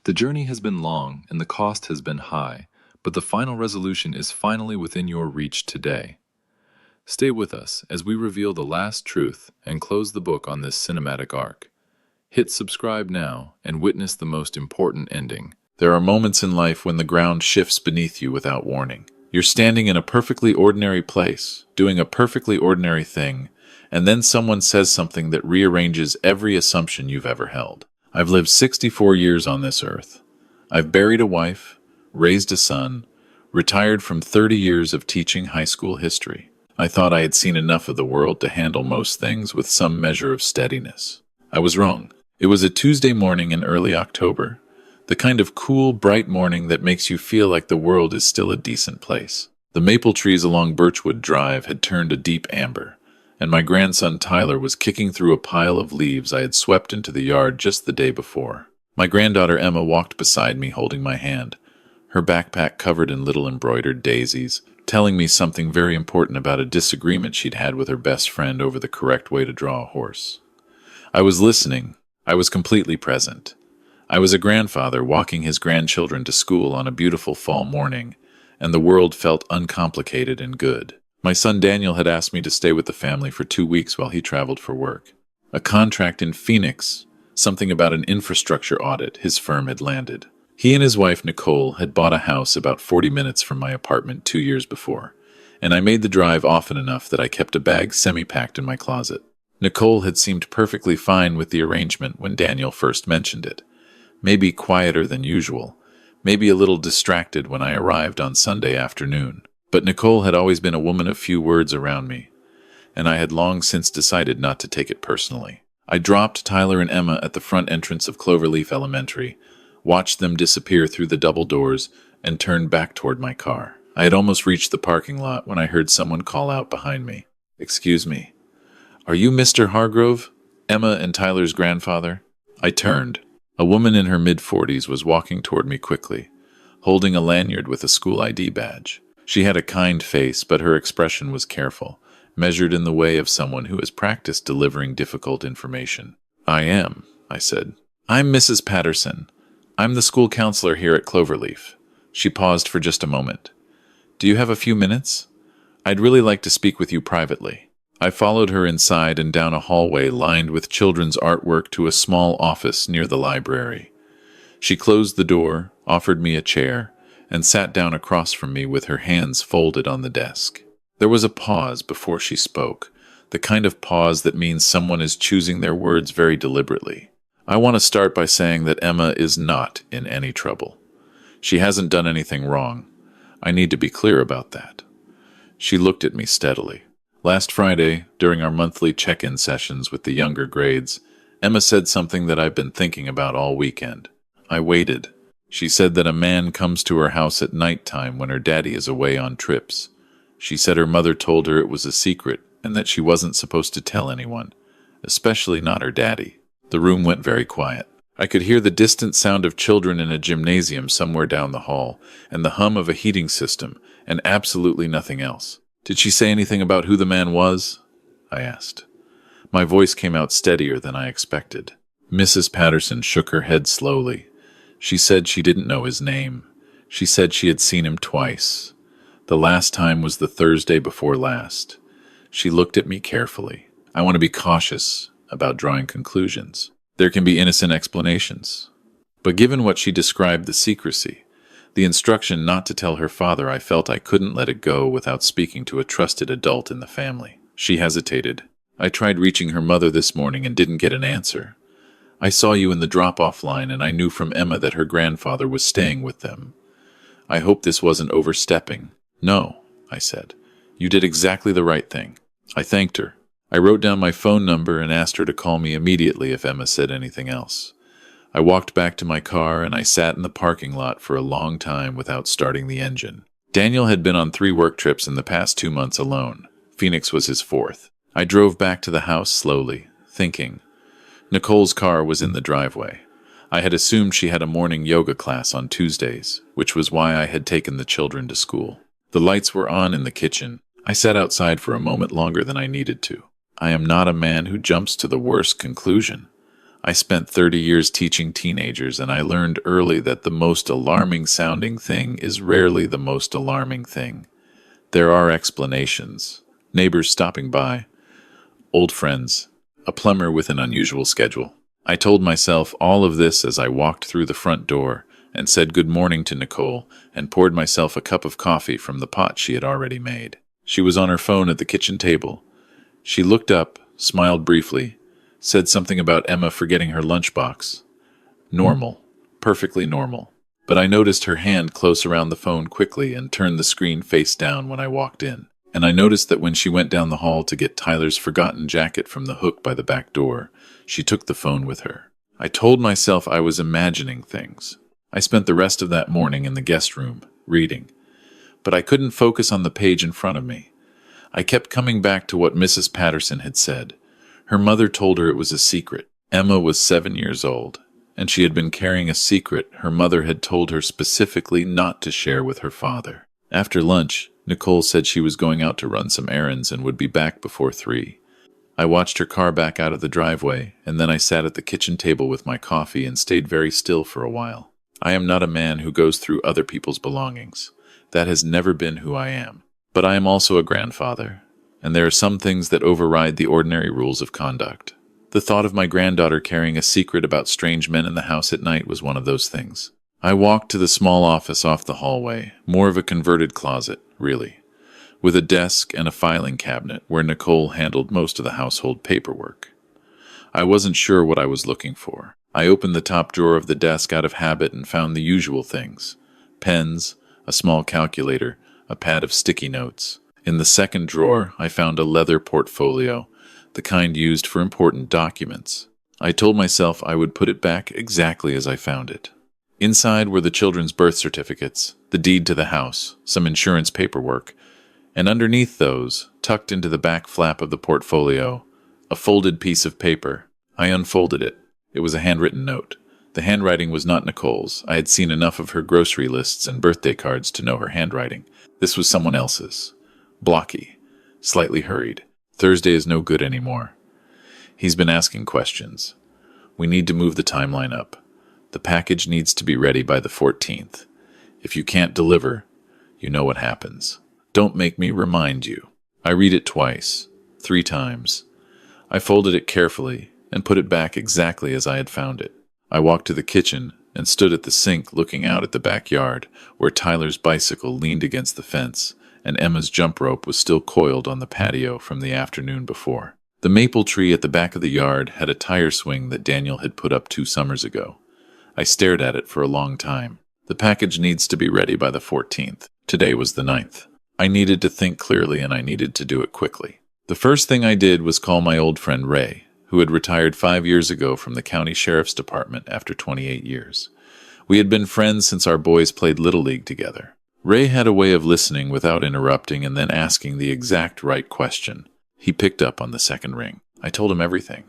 The journey has been long and the cost has been high, but the final resolution is finally within your reach today. Stay with us as we reveal the last truth and close the book on this cinematic arc. Hit subscribe now and witness the most important ending. There are moments in life when the ground shifts beneath you without warning. You're standing in a perfectly ordinary place, doing a perfectly ordinary thing, and then someone says something that rearranges every assumption you've ever held. I've lived 64 years on this earth. I've buried a wife, raised a son, retired from 30 years of teaching high school history. I thought I had seen enough of the world to handle most things with some measure of steadiness. I was wrong. It was a Tuesday morning in early October, the kind of cool, bright morning that makes you feel like the world is still a decent place. The maple trees along Birchwood Drive had turned a deep amber, and my grandson Tyler was kicking through a pile of leaves I had swept into the yard just the day before. My granddaughter Emma walked beside me holding my hand, her backpack covered in little embroidered daisies, telling me something very important about a disagreement she'd had with her best friend over the correct way to draw a horse. I was listening. I was completely present. I was a grandfather walking his grandchildren to school on a beautiful fall morning, and the world felt uncomplicated and good. My son Daniel had asked me to stay with the family for 2 weeks while he traveled for work. A contract in Phoenix, something about an infrastructure audit his firm had landed. He and his wife Nicole had bought a house about 40 minutes from my apartment 2 years before, and I made the drive often enough that I kept a bag semi-packed in my closet. Nicole had seemed perfectly fine with the arrangement when Daniel first mentioned it. Maybe quieter than usual, maybe a little distracted when I arrived on Sunday afternoon. But Nicole had always been a woman of few words around me, and I had long since decided not to take it personally. I dropped Tyler and Emma at the front entrance of Cloverleaf Elementary, watched them disappear through the double doors, and turned back toward my car. I had almost reached the parking lot when I heard someone call out behind me. "Excuse me. Are you Mr. Hargrove, Emma and Tyler's grandfather?" I turned. A woman in her mid-40s was walking toward me quickly, holding a lanyard with a school ID badge. She had a kind face, but her expression was careful, measured in the way of someone who has practiced delivering difficult information. "I am," I said. "I'm Mrs. Patterson. I'm the school counselor here at Cloverleaf." She paused for just a moment. "Do you have a few minutes? I'd really like to speak with you privately." I followed her inside and down a hallway lined with children's artwork to a small office near the library. She closed the door, offered me a chair, and sat down across from me with her hands folded on the desk. There was a pause before she spoke, the kind of pause that means someone is choosing their words very deliberately. "I want to start by saying that Emma is not in any trouble. She hasn't done anything wrong. I need to be clear about that." She looked at me steadily. Last Friday, during our monthly check-in sessions with the younger grades, Emma said something that I've been thinking about all weekend. I waited. She said that a man comes to her house at night time when her daddy is away on trips. She said her mother told her it was a secret and that she wasn't supposed to tell anyone, especially not her daddy. The room went very quiet. I could hear the distant sound of children in a gymnasium somewhere down the hall and the hum of a heating system and absolutely nothing else. "Did she say anything about who the man was?" I asked. My voice came out steadier than I expected. Mrs. Patterson shook her head slowly. She said she didn't know his name. She said she had seen him twice. The last time was the Thursday before last. She looked at me carefully. I want to be cautious about drawing conclusions. There can be innocent explanations. But given what she described the secrecy, the instruction not to tell her father, I felt I couldn't let it go without speaking to a trusted adult in the family. She hesitated. "I tried reaching her mother this morning and didn't get an answer. I saw you in the drop-off line and I knew from Emma that her grandfather was staying with them. I hope this wasn't overstepping." "No," I said. "You did exactly the right thing." I thanked her. I wrote down my phone number and asked her to call me immediately if Emma said anything else. I walked back to my car and I sat in the parking lot for a long time without starting the engine. Daniel had been on 3 work trips in the past 2 months alone. Phoenix was his 4th. I drove back to the house slowly, thinking. Nicole's car was in the driveway. I had assumed she had a morning yoga class on Tuesdays, which was why I had taken the children to school. The lights were on in the kitchen. I sat outside for a moment longer than I needed to. I am not a man who jumps to the worst conclusion. I spent 30 years teaching teenagers, and I learned early that the most alarming sounding thing is rarely the most alarming thing. There are explanations. Neighbors stopping by, old friends, a plumber with an unusual schedule. I told myself all of this as I walked through the front door and said good morning to Nicole and poured myself a cup of coffee from the pot she had already made. She was on her phone at the kitchen table. She looked up, smiled briefly, said something about Emma forgetting her lunchbox. Normal. Perfectly normal. But I noticed her hand close around the phone quickly and turned the screen face down when I walked in. And I noticed that when she went down the hall to get Tyler's forgotten jacket from the hook by the back door, she took the phone with her. I told myself I was imagining things. I spent the rest of that morning in the guest room, reading. But I couldn't focus on the page in front of me. I kept coming back to what Mrs. Patterson had said. Her mother told her it was a secret. Emma was 7 years old, and she had been carrying a secret her mother had told her specifically not to share with her father. After lunch, Nicole said she was going out to run some errands and would be back before 3. I watched her car back out of the driveway, and then I sat at the kitchen table with my coffee and stayed very still for a while. I am not a man who goes through other people's belongings. That has never been who I am. But I am also a grandfather, and there are some things that override the ordinary rules of conduct. The thought of my granddaughter carrying a secret about strange men in the house at night was one of those things. I walked to the small office off the hallway, more of a converted closet, really, with a desk and a filing cabinet where Nicole handled most of the household paperwork. I wasn't sure what I was looking for. I opened the top drawer of the desk out of habit and found the usual things: pens, a small calculator, a pad of sticky notes. In the second drawer, I found a leather portfolio, the kind used for important documents. I told myself I would put it back exactly as I found it. Inside were the children's birth certificates, the deed to the house, some insurance paperwork, and underneath those, tucked into the back flap of the portfolio, a folded piece of paper. I unfolded it. It was a handwritten note. The handwriting was not Nicole's. I had seen enough of her grocery lists and birthday cards to know her handwriting. This was someone else's. Blocky. Slightly hurried. Thursday is no good anymore. He's been asking questions. We need to move the timeline up. The package needs to be ready by the 14th. If you can't deliver, you know what happens. Don't make me remind you. I read it twice, 3 times. I folded it carefully and put it back exactly as I had found it. I walked to the kitchen and stood at the sink looking out at the backyard where Tyler's bicycle leaned against the fence and Emma's jump rope was still coiled on the patio from the afternoon before. The maple tree at the back of the yard had a tire swing that Daniel had put up 2 summers ago. I stared at it for a long time. The package needs to be ready by the 14th. Today was the 9th. I needed to think clearly and I needed to do it quickly. The first thing I did was call my old friend Ray, who had retired 5 years ago from the county sheriff's department after 28 years. We had been friends since our boys played Little League together. Ray had a way of listening without interrupting and then asking the exact right question. He picked up on the second ring. I told him everything.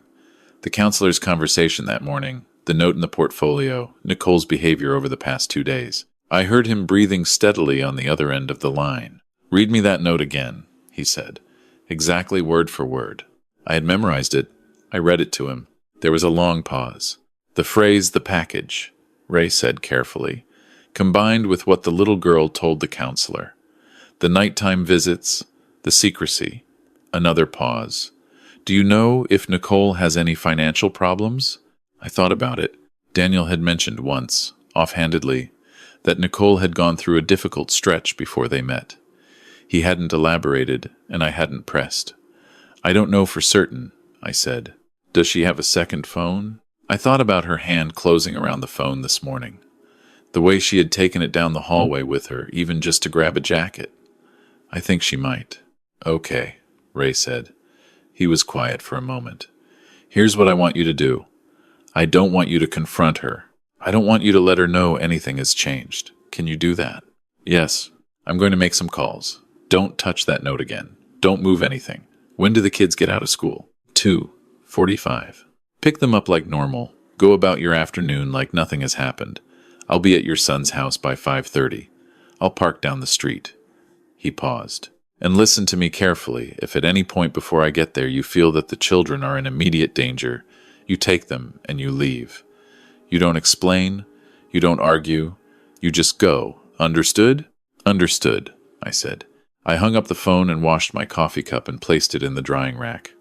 The counselor's conversation that morning, the note in the portfolio, Nicole's behavior over the past 2 days. I heard him breathing steadily on the other end of the line. "Read me that note again," he said. Exactly word for word. I had memorized it. I read it to him. There was a long pause. The phrase, "the package," Ray said carefully, combined with what the little girl told the counselor. The nighttime visits, the secrecy. Another pause. "Do you know if Nicole has any financial problems?" I thought about it. Daniel had mentioned once, offhandedly, that Nicole had gone through a difficult stretch before they met. He hadn't elaborated, and I hadn't pressed. "I don't know for certain," I said. "Does she have a second phone?" I thought about her hand closing around the phone this morning. The way she had taken it down the hallway with her, even just to grab a jacket. I think she might. "Okay," Ray said. He was quiet for a moment. "Here's what I want you to do. I don't want you to confront her. I don't want you to let her know anything has changed. Can you do that?" "Yes. I'm going to make some calls. Don't touch that note again. Don't move anything. When do the kids get out of school?" 2:45. "Pick them up like normal. Go about your afternoon like nothing has happened. I'll be at your son's house by 5:30. I'll park down the street." He paused. "And listen to me carefully. If at any point before I get there you feel that the children are in immediate danger, You take them and you leave. You don't explain, you don't argue, you just go. Understood? Understood, I said. I hung up the phone and washed my coffee cup and placed it in the drying rack.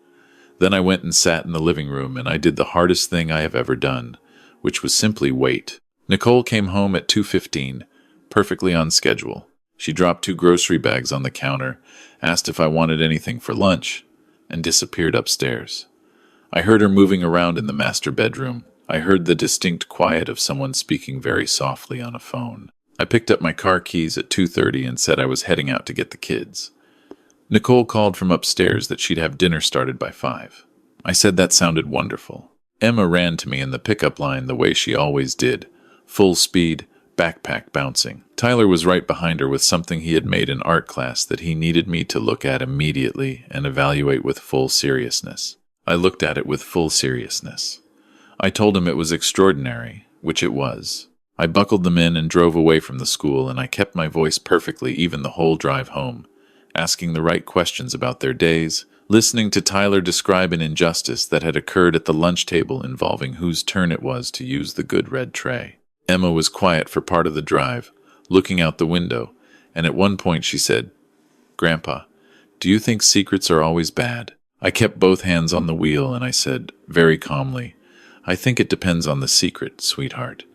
Then I went and sat in the living room and I did the hardest thing I have ever done, which was simply wait. Nicole came home at 2:15, perfectly on schedule. She dropped 2 grocery bags on the counter, asked if I wanted anything for lunch, and disappeared upstairs. I heard her moving around in the master bedroom. I heard the distinct quiet of someone speaking very softly on a phone. I picked up my car keys at 2:30 and said I was heading out to get the kids. Nicole called from upstairs that she'd have dinner started by 5. I said that sounded wonderful. Emma ran to me in the pickup line the way she always did, full speed, backpack bouncing. Tyler was right behind her with something he had made in art class that he needed me to look at immediately and evaluate with full seriousness. I looked at it with full seriousness. I told him it was extraordinary, which it was. I buckled them in and drove away from the school, and I kept my voice perfectly even the whole drive home, asking the right questions about their days, listening to Tyler describe an injustice that had occurred at the lunch table involving whose turn it was to use the good red tray. Emma was quiet for part of the drive, looking out the window, and at one point she said, "Grandpa, do you think secrets are always bad?" I kept both hands on the wheel and I said, very calmly, "I think it depends on the secret, sweetheart.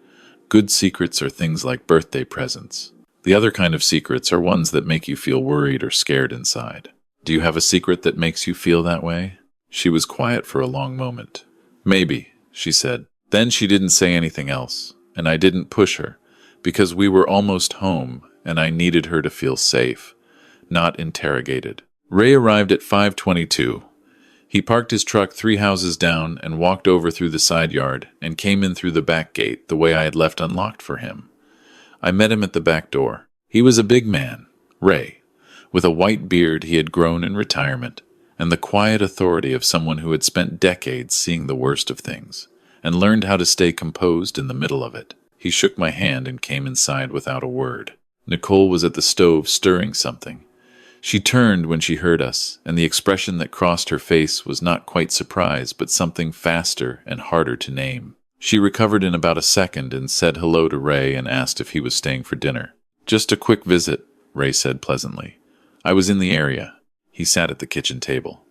Good secrets are things like birthday presents. The other kind of secrets are ones that make you feel worried or scared inside. Do you have a secret that makes you feel that way?" She was quiet for a long moment. "Maybe," she said. Then she didn't say anything else, and I didn't push her, because we were almost home and I needed her to feel safe, not interrogated. Ray arrived at 5:22. He parked his truck 3 houses down and walked over through the side yard and came in through the back gate the way I had left unlocked for him. I met him at the back door. He was a big man, Ray, with a white beard he had grown in retirement, and the quiet authority of someone who had spent decades seeing the worst of things, and learned how to stay composed in the middle of it. He shook my hand and came inside without a word. Nicole was at the stove stirring something. She turned when she heard us, and the expression that crossed her face was not quite surprise, but something faster and harder to name. She recovered in about a second and said hello to Ray and asked if he was staying for dinner. "Just a quick visit," Ray said pleasantly. "I was in the area." He sat at the kitchen table.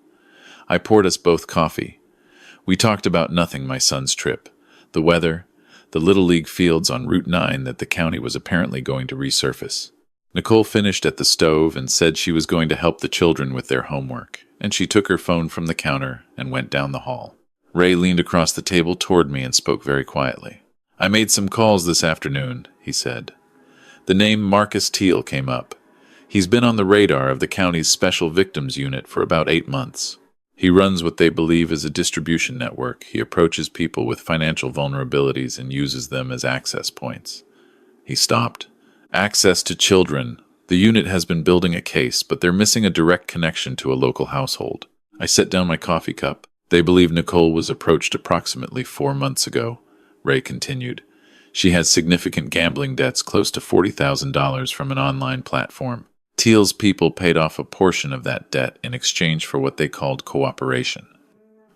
I poured us both coffee. We talked about nothing my son's trip, the weather, the Little League fields on Route 9 that the county was apparently going to resurface. Nicole finished at the stove and said she was going to help the children with their homework, and she took her phone from the counter and went down the hall. Ray leaned across the table toward me and spoke very quietly. "I made some calls this afternoon," he said. The name Marcus Teal came up. He's been on the radar of the county's Special Victims Unit for about 8 months. He runs what they believe is a distribution network. He approaches people with financial vulnerabilities and uses them as access points. He stopped. "Access to children. The unit has been building a case, but they're missing a direct connection to a local household." I set down my coffee cup. "They believe Nicole was approached approximately 4 months ago," Ray continued. "She has significant gambling debts, close to $40,000 from an online platform. Teal's people paid off a portion of that debt in exchange for what they called cooperation."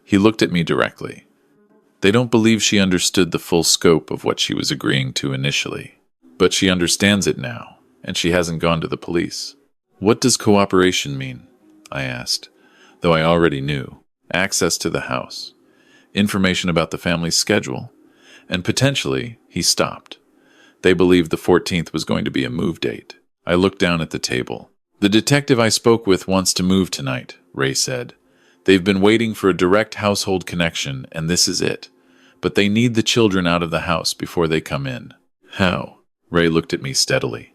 He looked at me directly. "They don't believe she understood the full scope of what she was agreeing to initially. But she understands it now, and she hasn't gone to the police." "What does cooperation mean?" I asked, though I already knew. "Access to the house, information about the family's schedule, and potentially," he stopped. "They believed the 14th was going to be a move date." I looked down at the table. "The detective I spoke with wants to move tonight," Ray said. "They've been waiting for a direct household connection, and this is it. But they need the children out of the house before they come in." "How?" Ray looked at me steadily.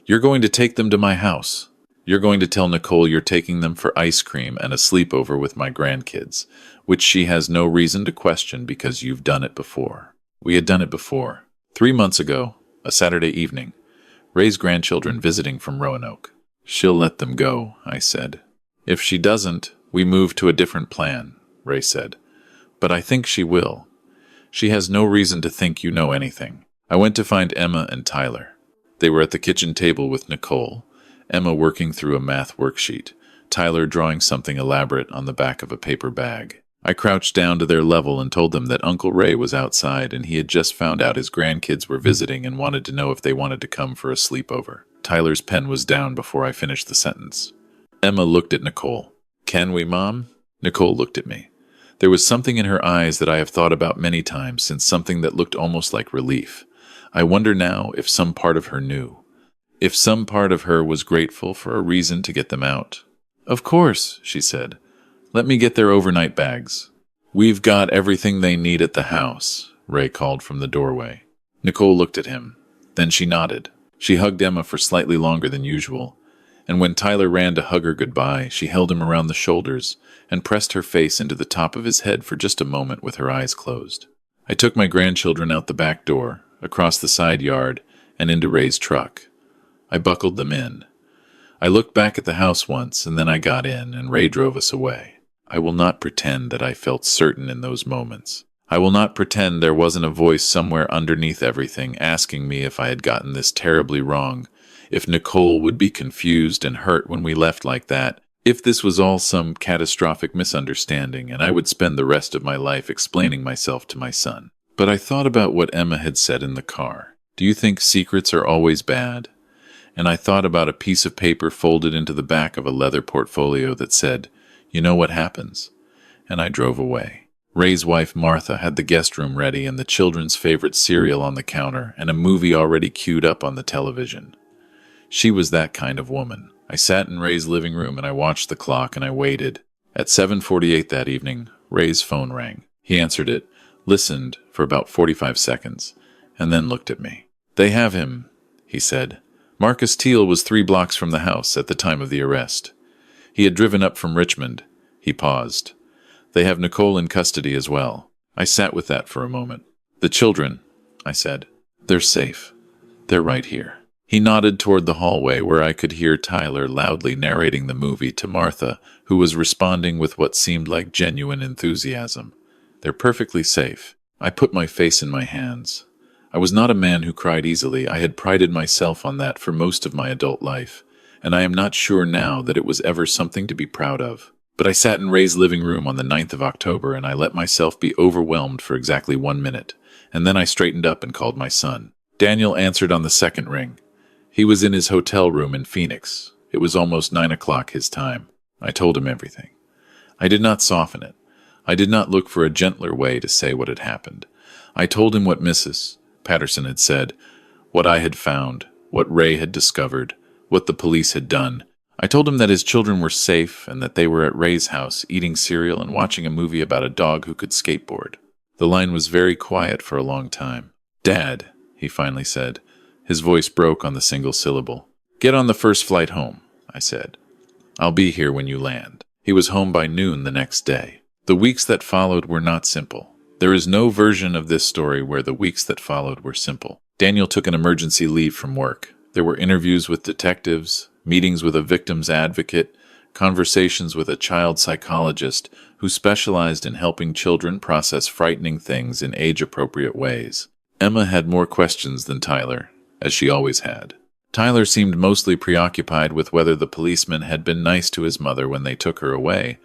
"You're going to take them to my house. You're going to tell Nicole you're taking them for ice cream and a sleepover with my grandkids, which she has no reason to question because you've done it before." We had done it before. 3 months ago, a Saturday evening, Ray's grandchildren visiting from Roanoke. "She'll let them go," I said. "If she doesn't, we move to a different plan," Ray said. "But I think she will. She has no reason to think you know anything." I went to find Emma and Tyler. They were at the kitchen table with Nicole, Emma working through a math worksheet, Tyler drawing something elaborate on the back of a paper bag. I crouched down to their level and told them that Uncle Ray was outside and he had just found out his grandkids were visiting and wanted to know if they wanted to come for a sleepover. Tyler's pen was down before I finished the sentence. Emma looked at Nicole. "Can we, Mom?" Nicole looked at me. There was something in her eyes that I have thought about many times since, something that looked almost like relief. I wonder now if some part of her knew. If some part of her was grateful for a reason to get them out. "Of course," she said. "Let me get their overnight bags." "We've got everything they need at the house," Ray called from the doorway. Nicole looked at him. Then she nodded. She hugged Emma for slightly longer than usual. And when Tyler ran to hug her goodbye, she held him around the shoulders and pressed her face into the top of his head for just a moment with her eyes closed. I took my grandchildren out the back door, across the side yard, and into Ray's truck. I buckled them in. I looked back at the house once, and then I got in, and Ray drove us away. I will not pretend that I felt certain in those moments. I will not pretend there wasn't a voice somewhere underneath everything asking me if I had gotten this terribly wrong, if Nicole would be confused and hurt when we left like that, if this was all some catastrophic misunderstanding and I would spend the rest of my life explaining myself to my son. But I thought about what Emma had said in the car. "Do you think secrets are always bad?" And I thought about a piece of paper folded into the back of a leather portfolio that said, "You know what happens?" And I drove away. Ray's wife, Martha, had the guest room ready and the children's favorite cereal on the counter and a movie already queued up on the television. She was that kind of woman. I sat in Ray's living room and I watched the clock and I waited. At 7:48 that evening, Ray's phone rang. He answered it, listened for about 45 seconds, and then looked at me. "They have him," he said. Marcus Teal was 3 blocks from the house at the time of the arrest. He had driven up from Richmond. He paused. "They have Nicole in custody as well." I sat with that for a moment. "The children," I said. "They're safe. They're right here." He nodded toward the hallway where I could hear Tyler loudly narrating the movie to Martha, who was responding with what seemed like genuine enthusiasm. "They're perfectly safe." I put my face in my hands. I was not a man who cried easily. I had prided myself on that for most of my adult life, and I am not sure now that it was ever something to be proud of. But I sat in Ray's living room on the 9th of October, and I let myself be overwhelmed for exactly 1 minute, and then I straightened up and called my son. Daniel answered on the second ring. He was in his hotel room in Phoenix. It was almost 9 o'clock his time. I told him everything. I did not soften it. I did not look for a gentler way to say what had happened. I told him what Mrs. Patterson had said, what I had found, what Ray had discovered, what the police had done. I told him that his children were safe and that they were at Ray's house eating cereal and watching a movie about a dog who could skateboard. The line was very quiet for a long time. "Dad," he finally said. His voice broke on the single syllable. "Get on the first flight home," I said. "I'll be here when you land." He was home by noon the next day. The weeks that followed were not simple. There is no version of this story where the weeks that followed were simple. Daniel took an emergency leave from work. There were interviews with detectives, meetings with a victim's advocate, conversations with a child psychologist who specialized in helping children process frightening things in age-appropriate ways. Emma had more questions than Tyler, as she always had. Tyler seemed mostly preoccupied with whether the policeman had been nice to his mother when they took her away,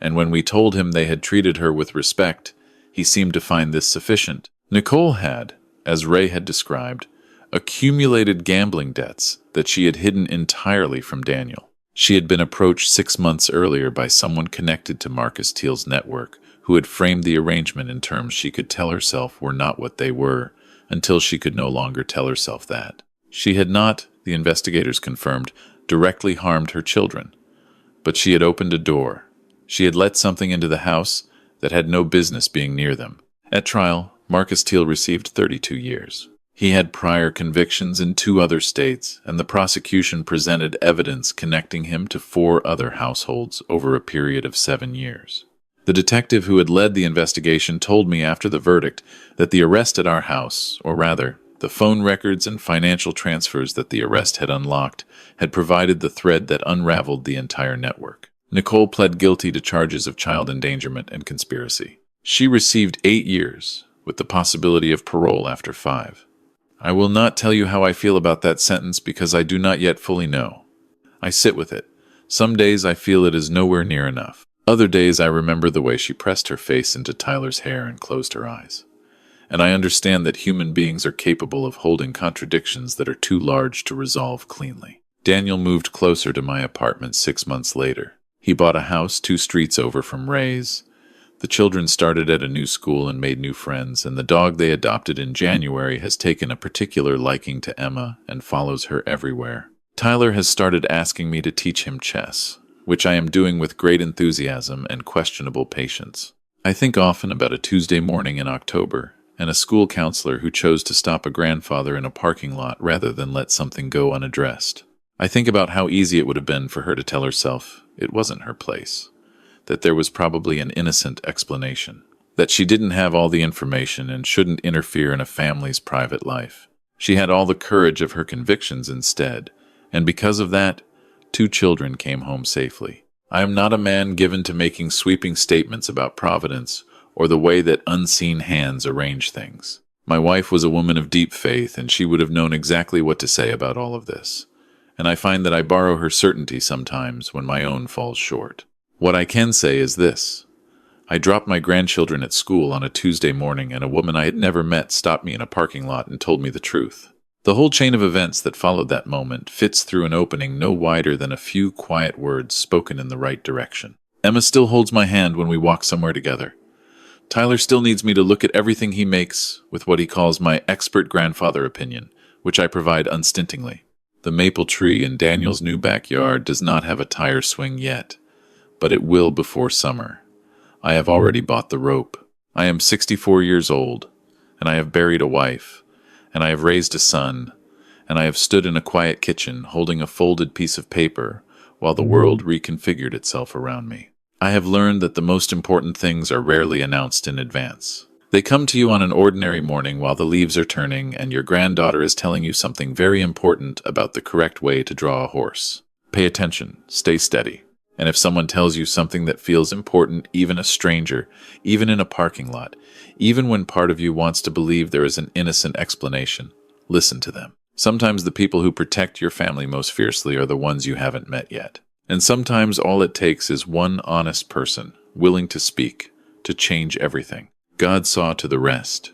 and when we told him they had treated her with respect, he seemed to find this sufficient. Nicole had, as Ray had described, accumulated gambling debts that she had hidden entirely from Daniel. She had been approached 6 months earlier by someone connected to Marcus Teal's network, who had framed the arrangement in terms she could tell herself were not what they were, until she could no longer tell herself that. She had not, the investigators confirmed, directly harmed her children, but she had opened a door. She had let something into the house that had no business being near them. At trial, Marcus Teal received 32 years. He had prior convictions in 2 other states, and the prosecution presented evidence connecting him to 4 other households over a period of 7 years. The detective who had led the investigation told me after the verdict that the arrest at our house, or rather, the phone records and financial transfers that the arrest had unlocked, had provided the thread that unraveled the entire network. Nicole pled guilty to charges of child endangerment and conspiracy. She received 8 years, with the possibility of parole after 5. I will not tell you how I feel about that sentence because I do not yet fully know. I sit with it. Some days I feel it is nowhere near enough. Other days I remember the way she pressed her face into Tyler's hair and closed her eyes. And I understand that human beings are capable of holding contradictions that are too large to resolve cleanly. Daniel moved closer to my apartment 6 months later. He bought a house 2 streets over from Ray's. The children started at a new school and made new friends, and the dog they adopted in January has taken a particular liking to Emma and follows her everywhere. Tyler has started asking me to teach him chess, which I am doing with great enthusiasm and questionable patience. I think often about a Tuesday morning in October, and a school counselor who chose to stop a grandfather in a parking lot rather than let something go unaddressed. I think about how easy it would have been for her to tell herself it wasn't her place, that there was probably an innocent explanation, that she didn't have all the information and shouldn't interfere in a family's private life. She had all the courage of her convictions instead, and because of that, 2 children came home safely. I am not a man given to making sweeping statements about providence or the way that unseen hands arrange things. My wife was a woman of deep faith, and she would have known exactly what to say about all of this. And I find that I borrow her certainty sometimes when my own falls short. What I can say is this. I dropped my grandchildren at school on a Tuesday morning, and a woman I had never met stopped me in a parking lot and told me the truth. The whole chain of events that followed that moment fits through an opening no wider than a few quiet words spoken in the right direction. Emma still holds my hand when we walk somewhere together. Tyler still needs me to look at everything he makes with what he calls my expert grandfather opinion, which I provide unstintingly. The maple tree in Daniel's new backyard does not have a tire swing yet, but it will before summer. I have already bought the rope. I am 64 years old, and I have buried a wife, and I have raised a son, and I have stood in a quiet kitchen holding a folded piece of paper while the world reconfigured itself around me. I have learned that the most important things are rarely announced in advance. They come to you on an ordinary morning while the leaves are turning and your granddaughter is telling you something very important about the correct way to draw a horse. Pay attention, stay steady. And if someone tells you something that feels important, even a stranger, even in a parking lot, even when part of you wants to believe there is an innocent explanation, listen to them. Sometimes the people who protect your family most fiercely are the ones you haven't met yet. And sometimes all it takes is one honest person, willing to speak, to change everything. God saw to the rest.